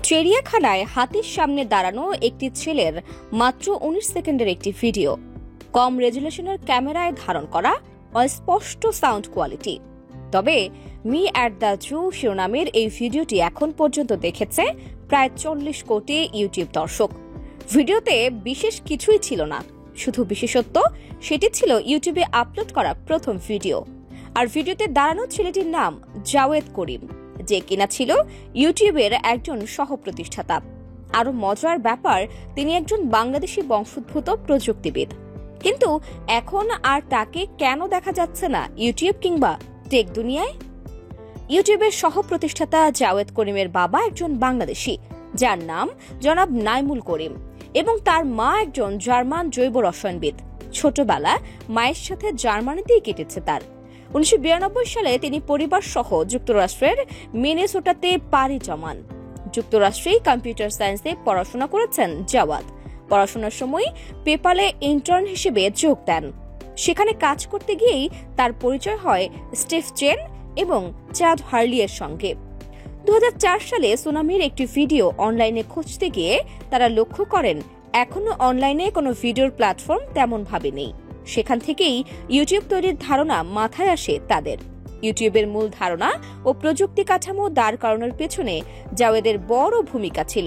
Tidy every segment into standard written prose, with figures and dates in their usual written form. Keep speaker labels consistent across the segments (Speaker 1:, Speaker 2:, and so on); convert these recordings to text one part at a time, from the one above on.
Speaker 1: চিড়িয়াখানায় হাতির সামনে দাঁড়ানো একটি ছেলের মাত্র 19 সেকেন্ডের একটি ভিডিও, কম রেজুলেশনের ক্যামেরায় ধারণ করা অস্পষ্ট সাউন্ড কোয়ালিটি। তবে মি অ্যাট দ্য জু শিরোনামের এই ভিডিওটি এখন পর্যন্ত দেখেছে প্রায় 40 কোটি ইউটিউব দর্শক। ভিডিওতে বিশেষ কিছুই ছিল না, শুধু বিশেষত্ব সেটি ছিল ইউটিউবে আপলোড করা প্রথম ভিডিও। আর ভিডিওতে দাঁড়ানো ছেলেটির নাম জাওয়েদ করিম, যে কিনা ছিল ইউটিউবের একজন সহ প্রতিষ্ঠাতা। আরো মজার ব্যাপার, তিনি একজন বাংলাদেশি বংশোদ্ভূত প্রযুক্তিবিদ। কিন্তু এখন আর তাকে কেন দেখা যাচ্ছে না ইউটিউব কিংবা টেক দুনিয়ায়? ইউটিউবের সহ প্রতিষ্ঠাতা জাওয়েদ করিমের বাবা একজন বাংলাদেশি, যার নাম জনাব নাইমুল করিম, এবং তার মা একজন জার্মান জৈব রসায়নবিদ। ছোটবেলা মায়ের সাথে জার্মানিতেই কেটেছে তার। 1992 সালে তিনি পরিবার সহ যুক্তরাষ্ট্রের মিনেসোটাতে পাড়ি জমান। যুক্তরাষ্ট্রেই কম্পিউটার সায়েন্সে পড়াশোনা করেছেন জাওয়াদ। পড়াশোনার সময় পেপালে ইন্টার্ন হিসেবে যোগ দেন। সেখানে কাজ করতে গিয়েই তার পরিচয় হয় স্টিভ চেন এবং চাদ হার্লিয়ের সঙ্গে। 2004 সালে সুনামির একটি ভিডিও অনলাইনে খুঁজতে গিয়ে তারা লক্ষ্য করেন এখনো অনলাইনে কোনো ভিডিওর প্ল্যাটফর্ম তেমন ভাবে নেই। সেখান থেকেই ইউটিউব তৈরির ধারণা মাথায় আসে তাদের। ইউটিউবের মূল ধারণা ও প্রযুক্তি কাঠামো দাঁড় করানোর পেছনে জাওয়েদের বড় ভূমিকা ছিল।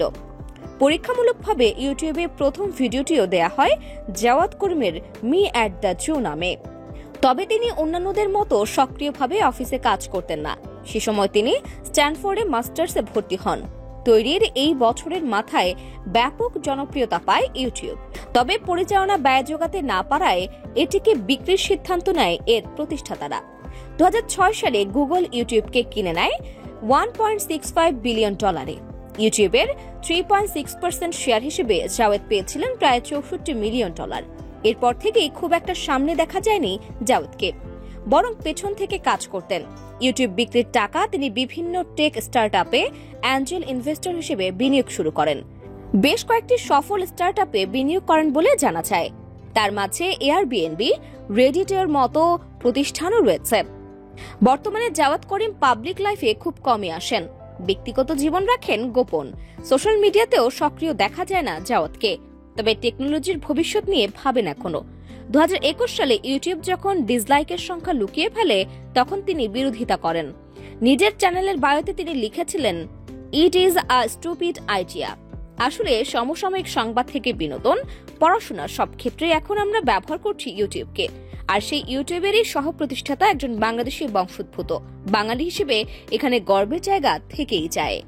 Speaker 1: পরীক্ষামূলকভাবে ইউটিউবে প্রথম ভিডিওটিও দেয়া হয় জাওয়াদ করিমের মি অ্যাট দ্য জু নামে। তবে তিনি অন্যান্যদের মতো সক্রিয়ভাবে অফিসে কাজ করতেন না। সে সময় তিনি স্ট্যানফোর্ডে মাস্টার্সে ভর্তি হন। তৈরির এই বছরের মাথায় ব্যাপক জনপ্রিয়তা পায় ইউটিউব। তবে পরিচালনা ব্যয় যোগাতে না পারায় এটিকে বিক্রির সিদ্ধান্ত নেয় এর প্রতিষ্ঠাতারা। 2006 সালে গুগল ইউটিউবকে কিনে নেয় $1.65 বিলিয়ন। ইউটিউবের 3.6% শেয়ার হিসেবে জাওয়েদ পেয়েছিলেন প্রায় $64 মিলিয়ন। এরপর থেকেই খুব একটা সামনে দেখা যায়নি জাওয়েদকে, বরং পেছন থেকে কাজ করতেন। ইউটিউব বিক্রির টাকা তিনি বিভিন্ন টেক স্টার্টআপে অ্যাঞ্জেল ইনভেস্টর হিসেবে বিনিয়োগ শুরু করেন। বেশ কয়েকটি সফল স্টার্টআপে বিনিয়োগ করেন বলে জানা যায়। তার মাঝে এয়ারবিএনবি, রেডিটের মতো প্রতিষ্ঠানও রয়েছে। বর্তমানে জাওয়াদ করিম পাবলিক লাইফে খুব কমই আসেন। ব্যক্তিগত জীবন রাখেন গোপন। সোশ্যাল মিডিয়াতেও সক্রিয় দেখা যায় না জাওয়াদকে। তবে টেকনোলজির ভবিষ্যৎ নিয়ে ভাবেন এখনো। 2021 সালে ইউটিউব যখন ডিসলাইকের সংখ্যা লুকিয়ে ফেলে, তখন তিনি বিরোধিতা করেন। নিজের চ্যানেলের বায়োতে তিনি লিখেছিলেন, it is a stupid idea. আসলে সমসাময়িক সংবাদ থেকে বিনোদন, পড়াশোনার সব ক্ষেত্রে এখন আমরা ব্যবহার করছি ইউটিউবকে। আর সেই ইউটিউবেরই সহ প্রতিষ্ঠাতা একজন বাংলাদেশি বংশোদ্ভূত বাঙালি হিসেবে এখানে গর্বের জায়গা থেকেই যায়।